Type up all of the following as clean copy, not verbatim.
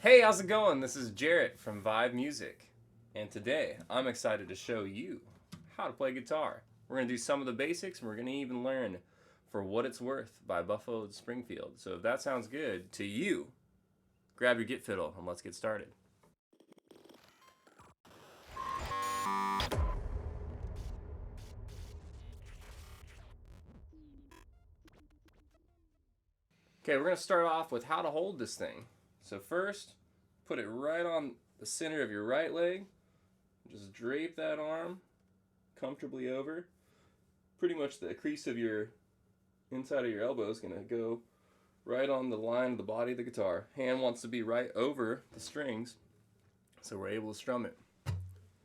Hey, how's it going? This is Jarrett from Vibe Music, and today I'm excited to show you how to play guitar. We're going to do some of the basics, and we're going to even learn For What It's Worth by Buffalo Springfield. So if that sounds good to you, grab your git fiddle and let's get started. Okay, we're going to start off with how to hold this thing. So first, put it right on the center of your right leg. Just drape that arm comfortably over. Pretty much the crease of your inside of your elbow is going to go right on the line of the body of the guitar. Hand wants to be right over the strings so we're able to strum it.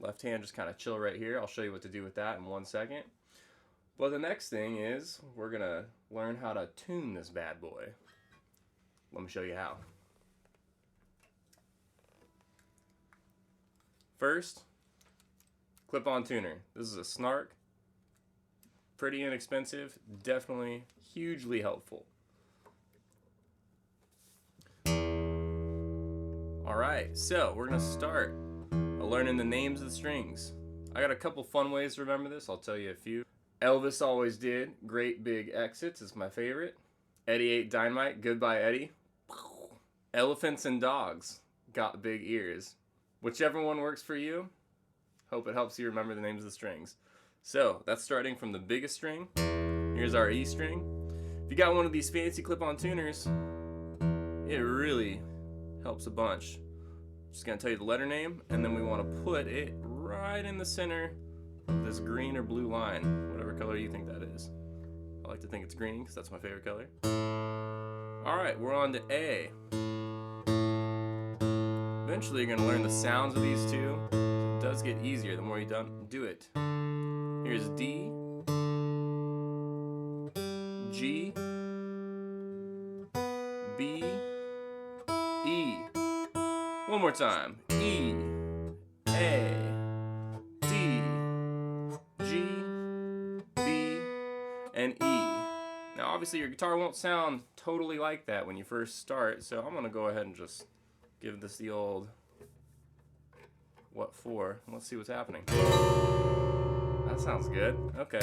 Left hand just kind of chill right here. I'll show you what to do with that in 1 second. But the next thing is we're going to learn how to tune this bad boy. Let me show you how. First, clip-on tuner. This is a Snark. Pretty inexpensive, definitely hugely helpful. Alright, so we're going to start learning the names of the strings. I got a couple fun ways to remember this, I'll tell you a few. Elvis always did, Great Big Exits is my favorite. Eddie ate dynamite, goodbye Eddie. Elephants and dogs, got big ears. Whichever one works for you, hope it helps you remember the names of the strings. So, that's starting from the biggest string. Here's our E string. If you got one of these fancy clip-on tuners, it really helps a bunch. Just gonna tell you the letter name, and then we want to put it right in the center of this green or blue line, whatever color you think that is. I like to think it's green, because that's my favorite color. Alright, we're on to A. Eventually you're gonna learn the sounds of these two. It does get easier the more you do it. Here's D, G, B, E. One more time. E, A, D, G, B, and E. Now obviously your guitar won't sound totally like that when you first start, so I'm going to go ahead and just give this the old what for. Let's see what's happening. That sounds good. Okay.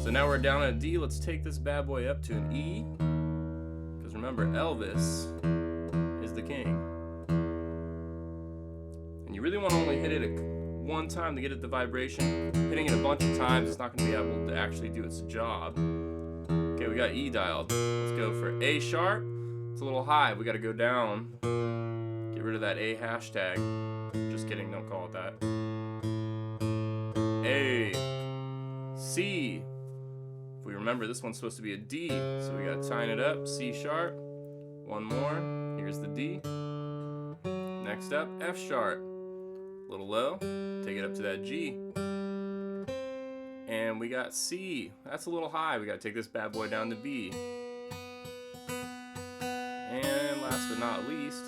So now we're down at a D. Let's take this bad boy up to an E. Because remember, Elvis is the king. And you really want to only hit it one time to get it the vibration. Hitting it a bunch of times, it's not going to be able to actually do its job. Okay, we got E dialed. Let's go for A sharp. It's a little high. We got to go down. Get rid of that A hashtag. Just kidding, don't call it that. A, C. If we remember, this one's supposed to be a D, so we gotta tighten it up. C sharp. One more. Here's the D. Next up, F sharp. A little low. Take it up to that G. And we got C. That's a little high. We gotta take this bad boy down to B. And last but not least,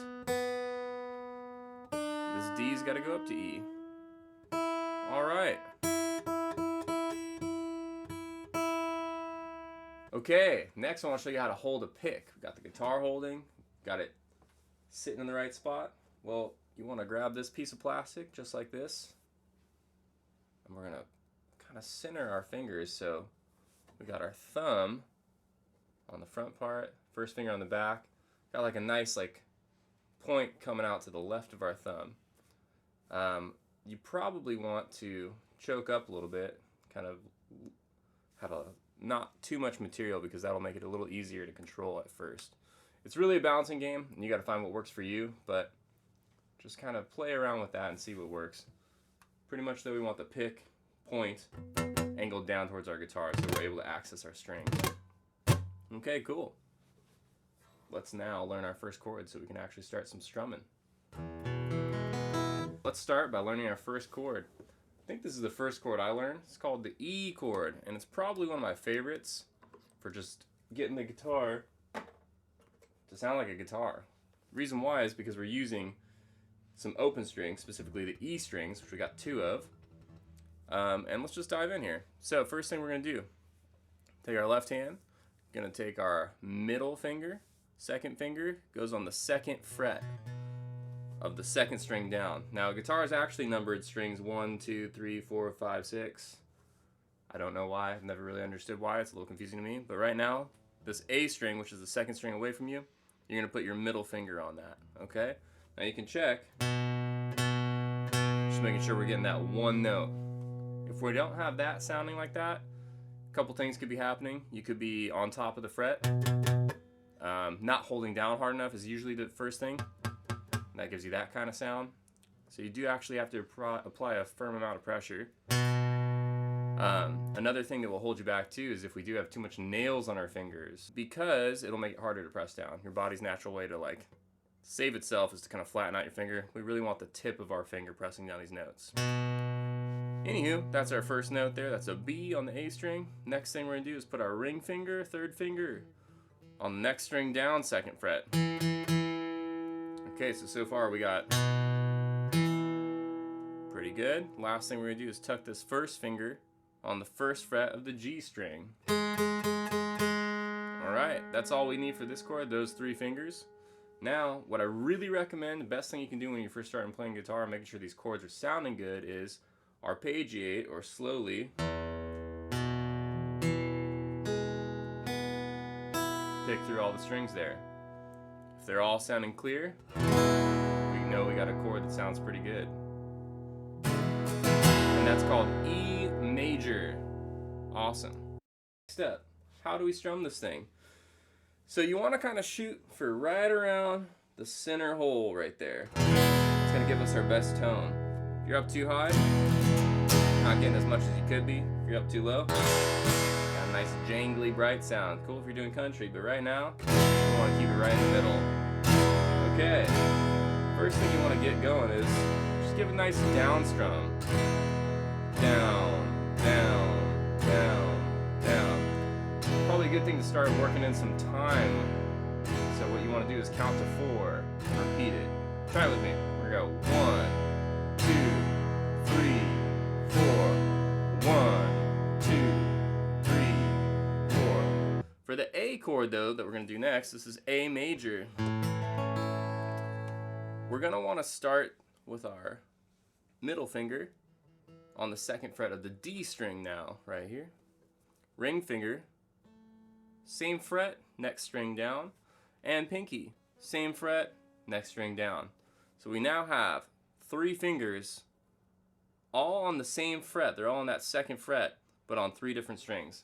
this D's gotta go up to E. Alright. Okay, next I want to show you how to hold a pick. We got the guitar holding, got it sitting in the right spot. Well, you want to grab this piece of plastic just like this, and we're going to kind of center our fingers. So we got our thumb on the front part, first finger on the back, got like a nice point coming out to the left of our thumb. You probably want to choke up a little bit, kind of have not too much material because that'll make it a little easier to control at first. It's really a balancing game and you got to find what works for you, but just kind of play around with that and see what works. Pretty much though, we want the pick point angled down towards our guitar so we're able to access our strings. Okay, cool. Let's now learn our first chord so we can actually start some strumming. Let's start by learning our first chord. I think this is the first chord I learned. It's called the E chord, and it's probably one of my favorites for just getting the guitar to sound like a guitar. The reason why is because we're using some open strings, specifically the E strings, which we got 2 of. And let's just dive in here. So first thing we're going to do, take our left hand, going to take our middle finger, second finger goes on the 2nd fret. of the second string down. Now, guitar is actually numbered strings 1, 2, 3, 4, 5, 6. I don't know why. I've never really understood why. It's a little confusing to me. But right now, this A string, which is the second string away from you, you're going to put your middle finger on that, okay? Now you can check. Just making sure we're getting that one note. If we don't have that sounding like that, a couple things could be happening. You could be on top of the fret. Not holding down hard enough is usually the first thing. That gives you that kind of sound. So you do actually have to apply a firm amount of pressure. Another thing that will hold you back too is if we do have too much nails on our fingers, because it'll make it harder to press down. Your body's natural way to like save itself is to kind of flatten out your finger. We really want the tip of our finger pressing down these notes. Anywho, that's our first note there. That's a B on the A string. Next thing we're gonna do is put our ring finger, third finger, on the next string down, second fret. Okay, so far we got pretty good. Last thing we're gonna do is tuck this first finger on the first fret of the G string. Alright, that's all we need for this chord, those 3 fingers. Now, what I really recommend, the best thing you can do when you're first starting playing guitar and making sure these chords are sounding good is arpeggiate, or slowly pick through all the strings there. If they're all sounding clear, we know we got a chord that sounds pretty good. And that's called E major. Awesome. Next up, how do we strum this thing? So you want to kind of shoot for right around the center hole right there. It's going to give us our best tone. If you're up too high, not getting as much as you could be. If you're up too low, got a nice jangly bright sound. Cool if you're doing country, but right now, you want to keep it right in the middle. Okay, first thing you want to get going is just give a nice down strum. Down, down, down, down. Probably a good thing to start working in some time. So what you want to do is count to 4, repeat it. Try it with me. We're gonna go 1, 2, 3, 4. 1, 2, 3, 4. For the A chord though, that we're gonna do next, this is A major. We're gonna want to start with our middle finger on the second fret of the D string now, right here. Ring finger, same fret, next string down, and pinky, same fret, next string down. So we now have 3 fingers all on the same fret. They're all on that second fret, but on 3 different strings.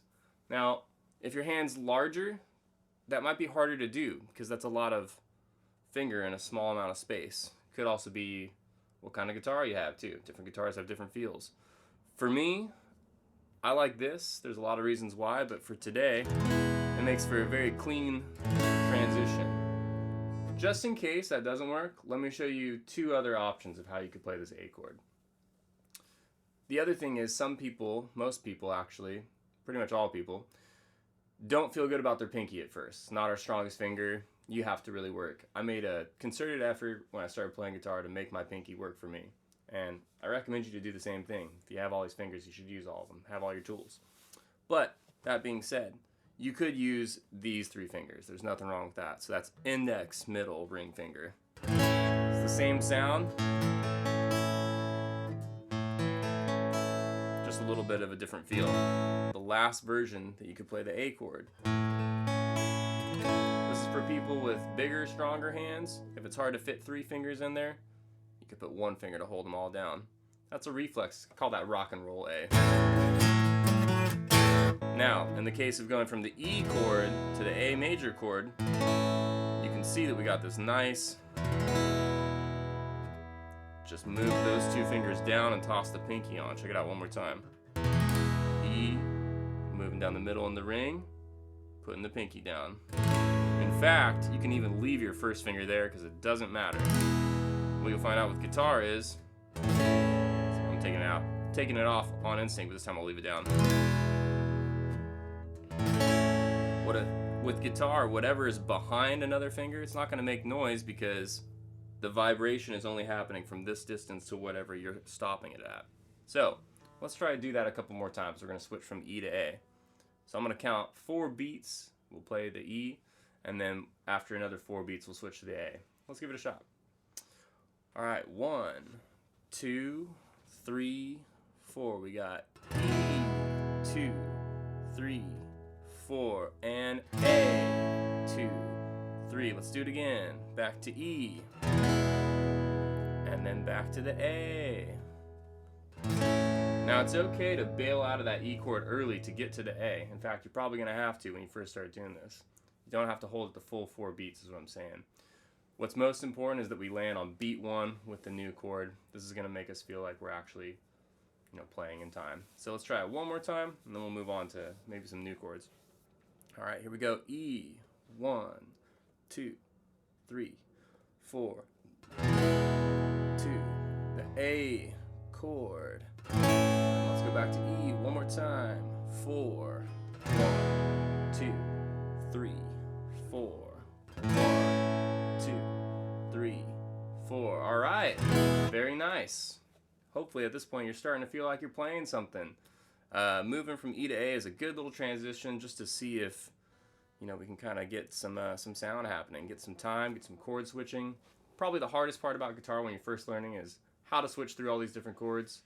Now, if your hand's larger, that might be harder to do because that's a lot of finger in a small amount of space. Could also be what kind of guitar you have too. Different guitars have different feels. For me, I like this. There's a lot of reasons why, but for today, it makes for a very clean transition. Just in case that doesn't work, let me show you 2 other options of how you could play this A chord. The other thing is some people, most people actually, pretty much all people, don't feel good about their pinky at first. It's not our strongest finger. You have to really work. I made a concerted effort when I started playing guitar to make my pinky work for me. And I recommend you to do the same thing. If you have all these fingers, you should use all of them. Have all your tools. But that being said, you could use these 3 fingers. There's nothing wrong with that. So that's index, middle, ring finger. It's the same sound, just a little bit of a different feel. The last version that you could play the A chord. This is for people with bigger, stronger hands. If it's hard to fit 3 fingers in there, you could put 1 finger to hold them all down. That's a reflex. Call that rock and roll A. Now, in the case of going from the E chord to the A major chord, you can see that we got this nice, just move those 2 fingers down and toss the pinky on. Check it out one more time. E, moving down the middle in the ring, putting the pinky down. In fact, you can even leave your first finger there because it doesn't matter. What you'll find out with guitar is, I'm taking it off on instinct, but this time I'll leave it down. With guitar, whatever is behind another finger, it's not going to make noise because the vibration is only happening from this distance to whatever you're stopping it at. So let's try to do that a couple more times. We're going to switch from E to A. So I'm going to count 4 beats. We'll play the E, and then after another 4 beats, we'll switch to the A. Let's give it a shot. All right, 1, 2, 3, 4. We got E, 2, 3, 4, and A, 2, 3. Let's do it again. Back to E, and then back to the A. Now it's okay to bail out of that E chord early to get to the A. In fact, you're probably going to have to when you first start doing this. You don't have to hold it the full 4 beats is what I'm saying. What's most important is that we land on beat 1 with the new chord. This is going to make us feel like we're actually, playing in time. So let's try it one more time, and then we'll move on to maybe some new chords. All right, here we go. E, 1, 2, 3, 4, 2, the A chord. Let's go back to E one more time. 4, 1, 2, 3, 4, 1, 2, 3, 4. All right, very nice. Hopefully at this point you're starting to feel like you're playing something. Moving from E to A is a good little transition just to see if we can kind of get some sound happening, get some time, get some chord switching. Probably the hardest part about guitar when you're first learning is how to switch through all these different chords.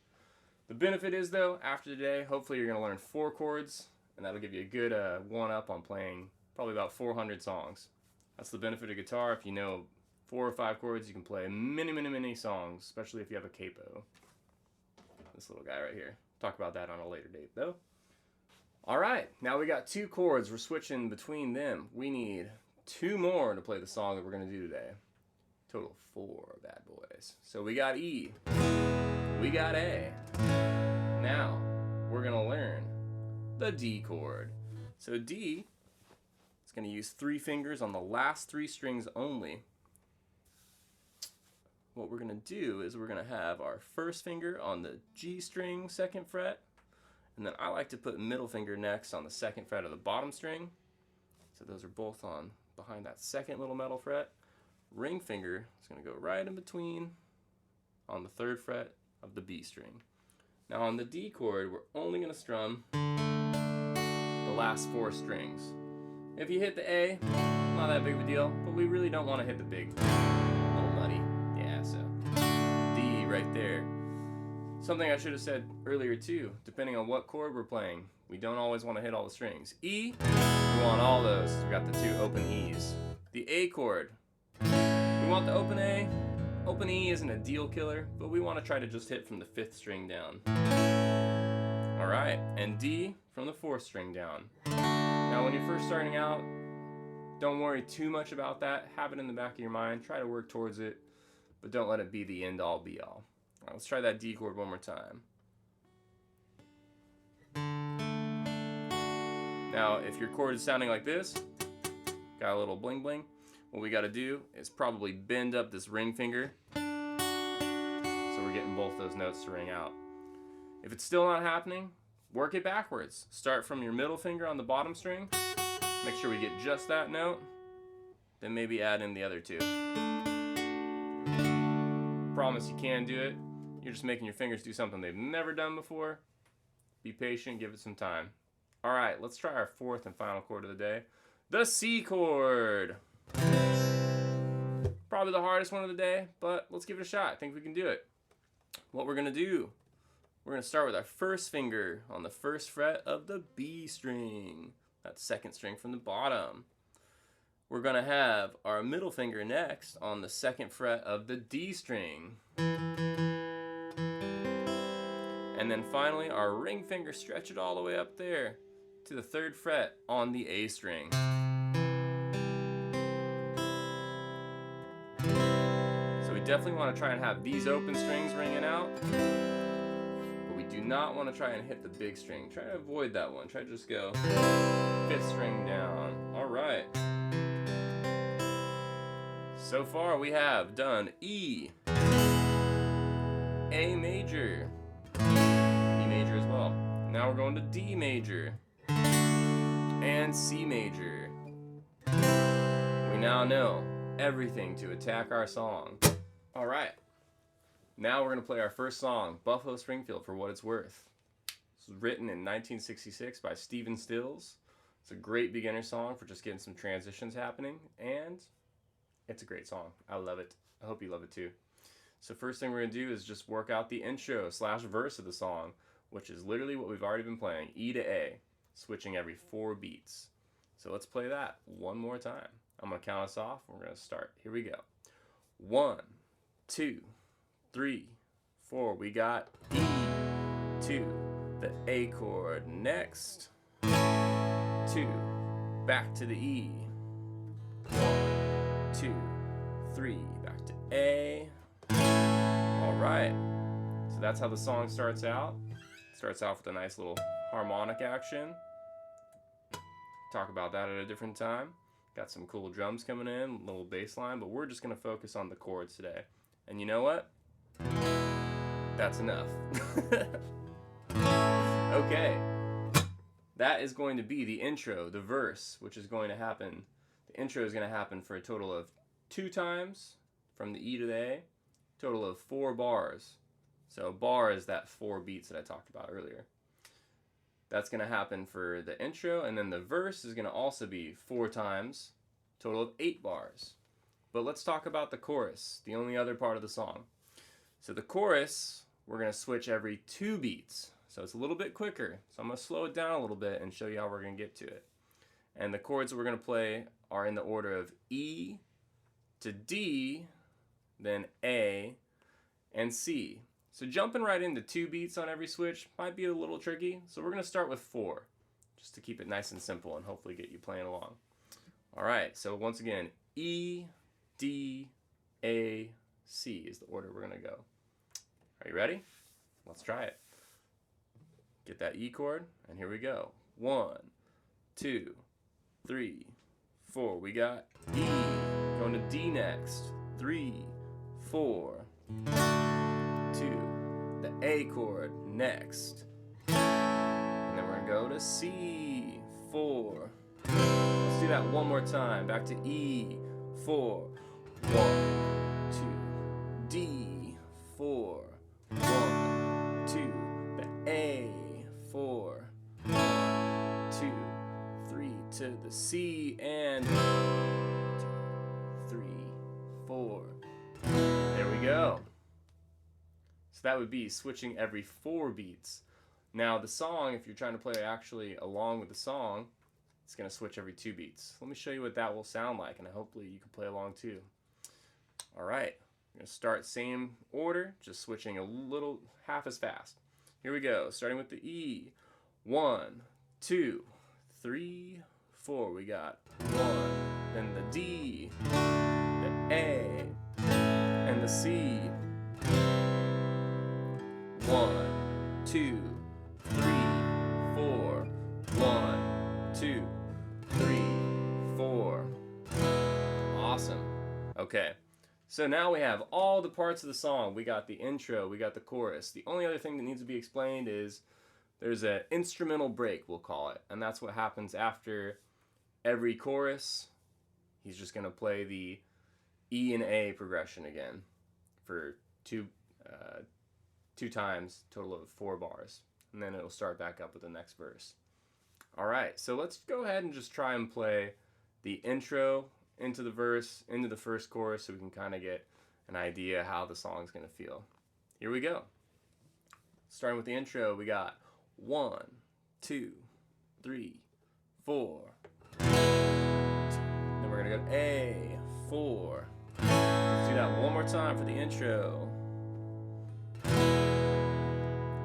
The benefit is though, after today, hopefully you're going to learn 4 chords, and that'll give you a good one-up on playing probably about 400 songs. That's the benefit of guitar. If you know 4 or 5 chords, you can play many songs, especially if you have a capo. This little guy right here. Talk about that on a later date though. Alright, now we got 2 chords. We're switching between them. We need 2 more to play the song that we're going to do today. Total 4 bad boys. So we got E. We got A. Now, we're going to learn the D chord. So D is going to use 3 fingers on the last 3 strings only. What we're going to do is we're going to have our first finger on the G string, 2nd fret, and then I like to put middle finger next on the 2nd fret of the bottom string. So those are both on behind that 2nd little metal fret. Ring finger is going to go right in between on the 3rd fret of the B string. Now on the D chord, we're only going to strum the last 4 strings. If you hit the A, not that big of a deal, but we really don't want to hit the big, little muddy. Yeah, so D right there. Something I should have said earlier too, depending on what chord we're playing, we don't always want to hit all the strings. E, we want all those. We got the 2 open E's. The A chord, we want the open A. Open E isn't a deal killer, but we want to try to just hit from the 5th string down. Alright, and D from the 4th string down. Now when you're first starting out, don't worry too much about that. Have it in the back of your mind. Try to work towards it, but don't let it be the end all be all. Alright, let's try that D chord one more time. Now if your chord is sounding like this, got a little bling bling, what we got to do is probably bend up this ring finger so we're getting both those notes to ring out. If it's still not happening, work it backwards. Start from your middle finger on the bottom string, make sure we get just that note, then maybe add in the other 2. Promise you can do it. You're just making your fingers do something they've never done before. Be patient, give it some time. Alright, let's try our 4th and final chord of the day, the C chord. Probably the hardest one of the day, but let's give it a shot. I think we can do it. What we're going to do, we're going to start with our first finger on the 1st fret of the B string. That's 2nd string from the bottom. We're going to have our middle finger next on the 2nd fret of the D string. And then finally, our ring finger, stretch it all the way up there to the 3rd fret on the A string. So we definitely want to try and have these open strings ringing out, but we do not want to try and hit the big string. Try to avoid that one. Try to just go 5th string down. All right. So far we have done E, A major, E major as well. Now we're going to D major and C major. We now know everything to attack our song. All right, now we're going to play our first song, Buffalo Springfield for What It's Worth. This was written in 1966 by Stephen Stills. It's a great beginner song for just getting some transitions happening, and it's a great song. I love it. I hope you love it too. So first thing we're going to do is just work out the intro / verse of the song, which is literally what we've already been playing, E to A, switching every 4 beats. So let's play that one more time. I'm going to count us off. We're going to start. Here we go. 1, 2, 3, 4. We got E to the A chord. Next, 2, back to the E. 1, 2, 3, back to A. Alright, so that's how the song starts out. Starts off with a nice little harmonic action. Talk about that at a different time. Got some cool drums coming in, little bass line, but we're just going to focus on the chords today. And you know what? That's enough. Okay, that is going to be the intro, the verse, which is going to happen. The intro is going to happen for a total of 2 times from the E to the A, total of 4 bars. So bar is that 4 beats that I talked about earlier. That's going to happen for the intro, and then the verse is going to also be 4 times, total of 8 bars. But let's talk about the chorus, the only other part of the song. So the chorus, we're going to switch every 2 beats. So it's a little bit quicker. So I'm going to slow it down a little bit and show you how we're going to get to it. And the chords that we're going to play are in the order of E to D, then A, and C. So jumping right into 2 beats on every switch might be a little tricky. So we're going to start with 4, just to keep it nice and simple and hopefully get you playing along. Alright, so once again, E, D, A, C is the order we're going to go. Are you ready? Let's try it. Get that E chord, and here we go. 1, 2, 3, 4. We got E. Going to D next. 3, 4. 2. The A chord next. And then we're going to go to C. 4. Let's do that one more time. Back to E. 4. 1, 2. D. 4. 1, 2. The A. 4, 1, 2, 3 to the C, and 2, 3, 4. There we go. So that would be switching every 4 beats. Now the song, if you're trying to play actually along with the song, it's going to switch every 2 beats. Let me show you what that will sound like, and hopefully you can play along too. Alright, I'm going to start same order, just switching a little, half as fast. Here we go, starting with the E. 1, 2, 3, 4. We got 1, then the D, the A, and the C. 1, 2, 3, 4. 1, 2, 3, 4. Awesome. Okay. So now we have all the parts of the song. We got the intro, we got the chorus. The only other thing that needs to be explained is there's an instrumental break, we'll call it. And that's what happens after every chorus. He's just going to play the E and A progression again for two times, total of 4 bars. And then it'll start back up with the next verse. Alright, so let's go ahead and just try and play the intro into the verse, into the first chorus, so we can kind of get an idea how the song's going to feel. Here we go. Starting with the intro, we got 1, 2, 3, 4. Then we're going to go A, 4. Let's do that one more time for the intro.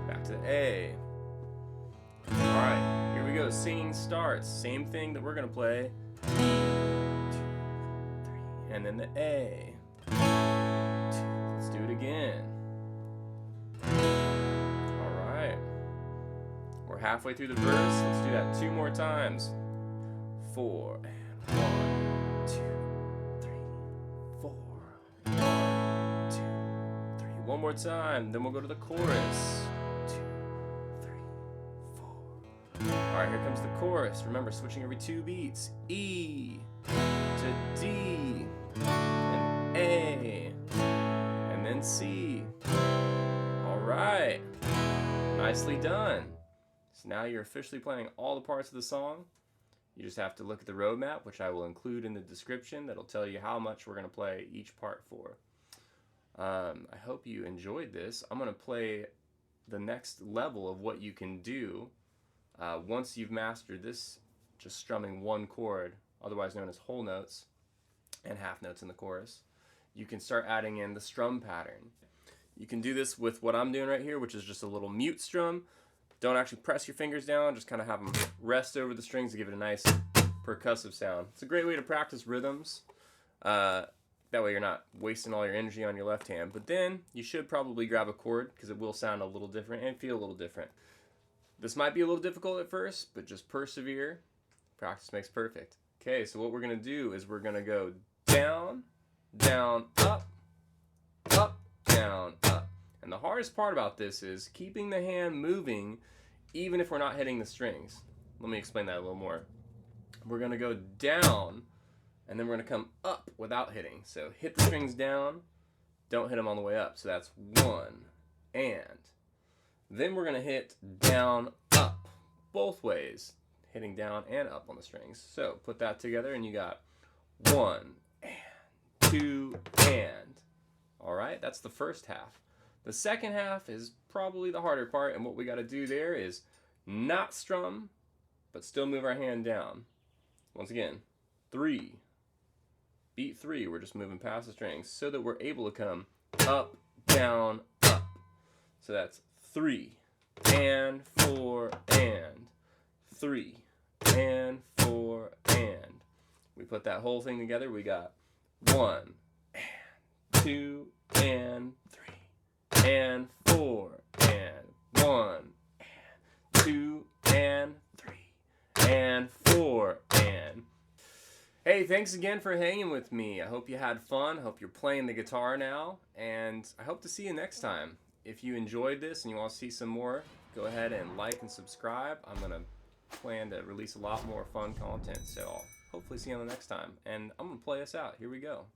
Back to the A. Alright, here we go. Singing starts. Same thing that we're going to play. And then the A. 2. Let's do it again. Alright. We're halfway through the verse. Let's do that 2 more times. 4 and 1, 2, 3, 4. 1, 2, 3. One more time. Then we'll go to the chorus. 2, 3, 4. Alright, here comes the chorus. Remember, switching every 2 beats. E to D. And A, and then C. Alright, nicely done. So now you're officially playing all the parts of the song. You just have to look at the roadmap, which I will include in the description. That'll tell you how much we're going to play each part for. I hope you enjoyed this. I'm going to play the next level of what you can do once you've mastered this, just strumming one chord, otherwise known as whole notes and half notes in the chorus. You can start adding in the strum pattern. You can do this with what I'm doing right here, which is just a little mute strum. Don't actually press your fingers down, just kind of have them rest over the strings to give it a nice percussive sound. It's a great way to practice rhythms. That way you're not wasting all your energy on your left hand. But then you should probably grab a chord because it will sound a little different and feel a little different. This might be a little difficult at first, but just persevere. Practice makes perfect. Okay, so what we're going to do is we're going to go down, down, up, up, down, up. And the hardest part about this is keeping the hand moving even if we're not hitting the strings. Let me explain that a little more. We're going to go down, and then we're going to come up without hitting. So hit the strings down, don't hit them on the way up. So that's 1, and then we're going to hit down, up, both ways, hitting down and up on the strings. So put that together and you got 1, and 2, and. All right, that's the first half. The second half is probably the harder part, and what we got to do there is not strum, but still move our hand down. Once again, 3. Beat 3, we're just moving past the strings so that we're able to come up, down, up. So that's 3, and 4, and 3, and 4, and. We put that whole thing together, we got 1, and 2, and 3, and 4, and 1, and 2, and 3, and 4, and. Hey, thanks again for hanging with me. I hope you had fun. I hope you're playing the guitar now, and I hope to see you next time. If you enjoyed this and you want to see some more, go ahead and like and subscribe. I'm going to plan to release a lot more fun content, so I'll hopefully see you on the next time. And I'm going to play us out. Here we go.